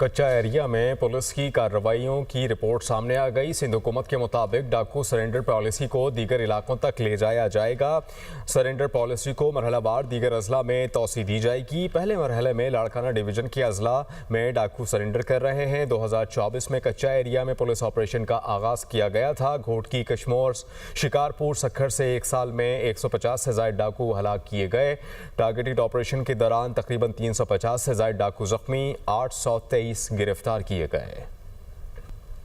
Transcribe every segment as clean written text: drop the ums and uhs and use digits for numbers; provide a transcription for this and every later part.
कच्चा एरिया में पुलिस की कार्रवाइयों की रिपोर्ट सामने आ गई। सिंध हुकूमत के मुताबिक डाकू सरेंडर पॉलिसी को दीगर इलाकों तक ले जाया जाएगा। सरेंडर पॉलिसी को मरहलावार दीगर अजला में तोसी दी जाएगी। पहले मरहले में लाड़काना डिवीजन के अजला में डाकू सरेंडर कर रहे हैं। 2024 में कच्चा एरिया में पुलिस ऑपरेशन का आगाज किया गया था। घोटकी, कश्मोर, शिकारपुर, सखर से एक साल में 150 से ज्यादा डाकू हलाक किए गए। टारगेटेड ऑपरेशन के दौरान तकरीबन 350 से ज्यादा डाकू जख्मी, 823 गिरफ्तार किए गए।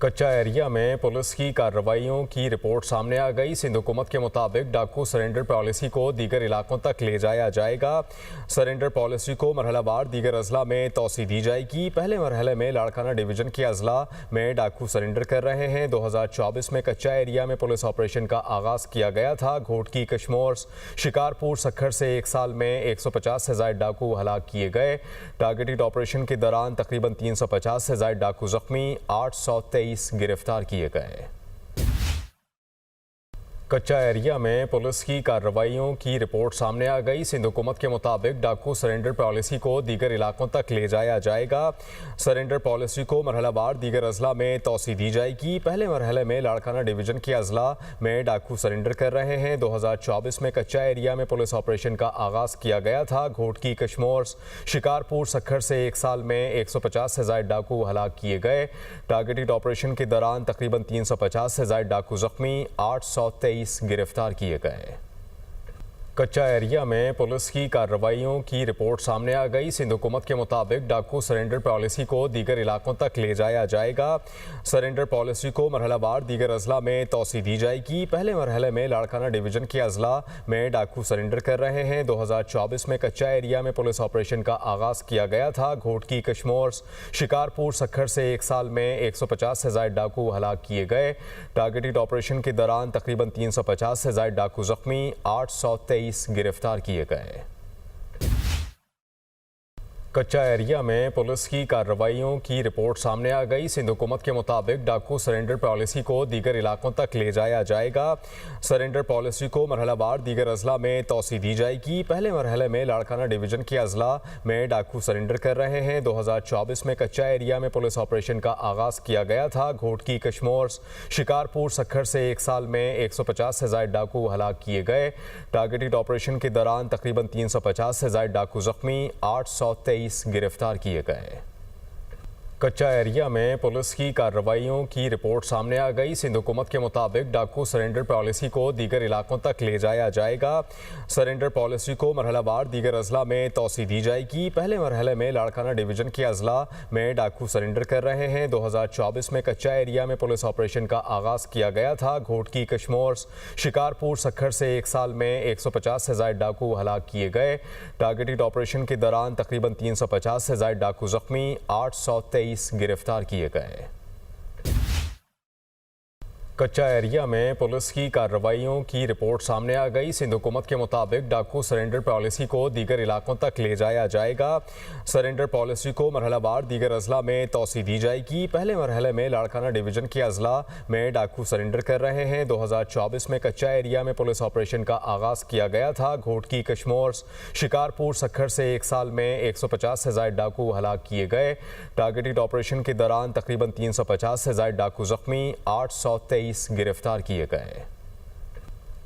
कच्चा एरिया में पुलिस की कार्रवाइयों की रिपोर्ट सामने आ गई। सिंध हुकूमत के मुताबिक डाकू सरेंडर पॉलिसी को दीगर इलाकों तक ले जाया जाएगा। सरेंडर पॉलिसी को मरहलावार दीगर अजला में तोसी दी जाएगी। पहले मरहले में लाड़काना डिवीजन के अजला में डाकू सरेंडर कर रहे हैं। 2024 में कच्चा एरिया में पुलिस ऑपरेशन का आगाज किया गया था। घोटकी, कश्मोर, शिकारपुर, सखर से एक साल में 150 से ज्यादा डाकू हलाक किए गए। टारगेटेड ऑपरेशन के दौरान तकरीबन 350 से ज्यादा डाकू जख्मी, 823 गिरफ्तार किए गए। कच्चा एरिया में पुलिस की कार्रवाइयों की रिपोर्ट सामने आ गई। सिंध हुकूमत के मुताबिक डाकू सरेंडर पॉलिसी को दीगर इलाकों तक ले जाया जाएगा। सरेंडर पॉलिसी को मरहलावार दीगर अजला में तोसी दी जाएगी। पहले मरहले में लाड़काना डिवीजन के अजला में डाकू सरेंडर कर रहे हैं। 2024 में कच्चा एरिया में पुलिस ऑपरेशन का आगाज किया गया था। घोटकी, कश्मोर, शिकारपुर, सखर से एक साल में 150 से ज्यादा डाकू हलाक किए गए। टारगेटेड ऑपरेशन के दौरान तकरीबन 350 से ज्यादा डाकू जख्मी, 823 गिरफ्तार किए गए। कच्चा एरिया में पुलिस की कार्रवाइयों की रिपोर्ट सामने आ गई। सिंध हुकूमत के मुताबिक डाकू सरेंडर पॉलिसी को दीगर इलाकों तक ले जाया जाएगा। सरेंडर पॉलिसी को मरहलावार दीगर अजला में तोसी दी जाएगी। पहले मरहले में लाड़काना डिवीजन के अजला में डाकू सरेंडर कर रहे हैं। 2024 में कच्चा एरिया में पुलिस ऑपरेशन का आगाज किया गया था। घोटकी, कश्मोर, शिकारपुर, सखर से एक साल में 150 से ज्यादा डाकू हलाक किए गए। टारगेटेड ऑपरेशन के दौरान तकरीबन 350 से ज्यादा डाकू जख्मी, 823 गिरफ्तार किए गए। कच्चा एरिया में पुलिस की कार्रवाइयों की रिपोर्ट सामने आ गई। सिंध हुकूमत के मुताबिक डाकू सरेंडर पॉलिसी को दीगर इलाकों तक ले जाया जाएगा। सरेंडर पॉलिसी को मरहलावार दीगर अजला में तोसी दी जाएगी। पहले मरहले में लाड़काना डिवीजन के अजला में डाकू सरेंडर कर रहे हैं। 2024 में कच्चा एरिया में पुलिस ऑपरेशन का आगाज किया गया था। घोटकी, कश्मोर, शिकारपुर, सखर से एक साल में 150 से ज्यादा डाकू हलाक किए गए। टारगेटेड ऑपरेशन के दौरान तकरीबन 350 से ज्यादा डाकू जख्मी, 823 गिरफ्तार किए गए। कच्चा एरिया में पुलिस की कार्रवाइयों की रिपोर्ट सामने आ गई। सिंध हुकूमत के मुताबिक डाकू सरेंडर पॉलिसी को दीगर इलाकों तक ले जाया जाएगा। सरेंडर पॉलिसी को मरहलावार दीगर अजला में तोसी दी जाएगी। पहले मरहले में लाड़काना डिवीजन के अजला में डाकू सरेंडर कर रहे हैं। 2024 में कच्चा एरिया में पुलिस ऑपरेशन का आगाज किया गया था। घोटकी, कश्मोर, शिकारपुर, सखर से एक साल में 150 से ज्यादा डाकू हलाक किए गए। टारगेटेड ऑपरेशन के दौरान तकरीबन 350 से ज्यादा डाकू जख्मी, 823 गिरफ्तार किए गए। कच्चा एरिया में पुलिस की कार्रवाइयों की रिपोर्ट सामने आ गई। सिंध हुकूमत के मुताबिक डाकू सरेंडर पॉलिसी को दीगर इलाकों तक ले जाया जाएगा। सरेंडर पॉलिसी को मरहलावार दीगर अजला में तोसी दी जाएगी। पहले मरहले में लाड़काना डिवीजन के अजला में डाकू सरेंडर कर रहे हैं। 2024 में कच्चा एरिया में पुलिस ऑपरेशन का आगाज किया गया था। घोटकी, कश्मोर, शिकारपुर, सखर से एक साल में 150 से ज्यादा डाकू हलाक किए गए। टारगेटेड ऑपरेशन के दौरान तकरीबन 350 से ज्यादा डाकू जख्मी, 823 गिरफ्तार किए गए।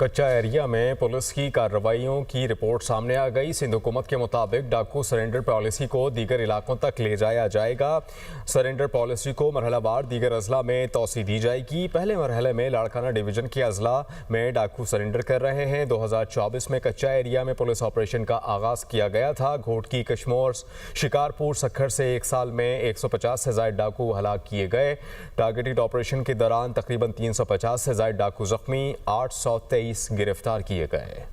कच्चा एरिया में पुलिस की कार्रवाइयों की रिपोर्ट सामने आ गई। सिंध हुकूमत के मुताबिक डाकू सरेंडर पॉलिसी को दीगर इलाकों तक ले जाया जाएगा। सरेंडर पॉलिसी को मरहलावार दीगर अजला में तोसी दी जाएगी। पहले मरहले में लाड़काना डिवीजन के अजला में डाकू सरेंडर कर रहे हैं। 2024 में कच्चा एरिया में पुलिस ऑपरेशन का आगाज किया गया था। घोटकी, कश्मोर, शिकारपुर, सखर से एक साल में 150 से ज्यादा डाकू हलाक किए गए। टारगेटेड ऑपरेशन के दौरान तकरीबन 350 से ज्यादा डाकू जख्मी, 823 गिरफ्तार किए गए।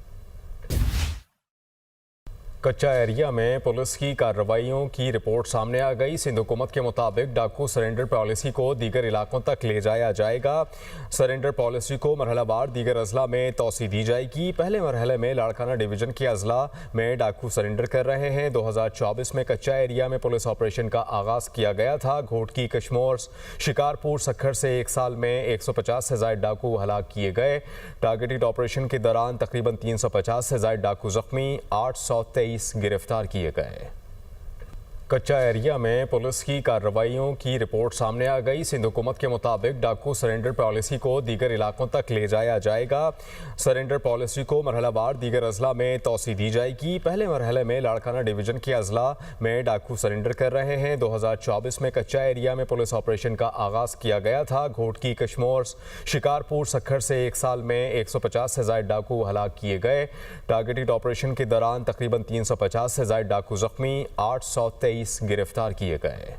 कच्चा एरिया में पुलिस की कार्रवाइयों की रिपोर्ट सामने आ गई। सिंध हुकूमत के मुताबिक डाकू सरेंडर पॉलिसी को दीगर इलाकों तक ले जाया जाएगा। सरेंडर पॉलिसी को मरहलावार दीगर अजला में तोसी दी जाएगी। पहले मरहले में लाड़काना डिवीजन के अजला में डाकू सरेंडर कर रहे हैं। 2024 में कच्चा एरिया में पुलिस ऑपरेशन का आगाज किया गया था। घोटकी, कश्मोर, शिकारपुर, सखर से एक साल में 150 से ज्यादा डाकू हलाक किए गए। टारगेटेड ऑपरेशन के दौरान तकरीबन 350 से ज्यादा डाकू जख्मी, 823 गिरफ्तार किए गए। कच्चा एरिया में पुलिस की कार्रवाइयों की रिपोर्ट सामने आ गई। सिंध हुकूमत के मुताबिक डाकू सरेंडर पॉलिसी को दीगर इलाकों तक ले जाया जाएगा। सरेंडर पॉलिसी को मरहलावार दीगर अजला में तोसी दी जाएगी। पहले मरहले में लाड़काना डिवीजन के अजला में डाकू सरेंडर कर रहे हैं। 2024 में कच्चा एरिया में पुलिस ऑपरेशन का आगाज किया गया था। घोटकी, कश्मोर, शिकारपुर, सखर से एक साल में 150 से ज्यादा डाकू हलाक किए गए। टारगेटेड ऑपरेशन के दौरान तकरीबन 350 से ज्यादा डाकू जख्मी, 823 गिरफ्तार किए गए।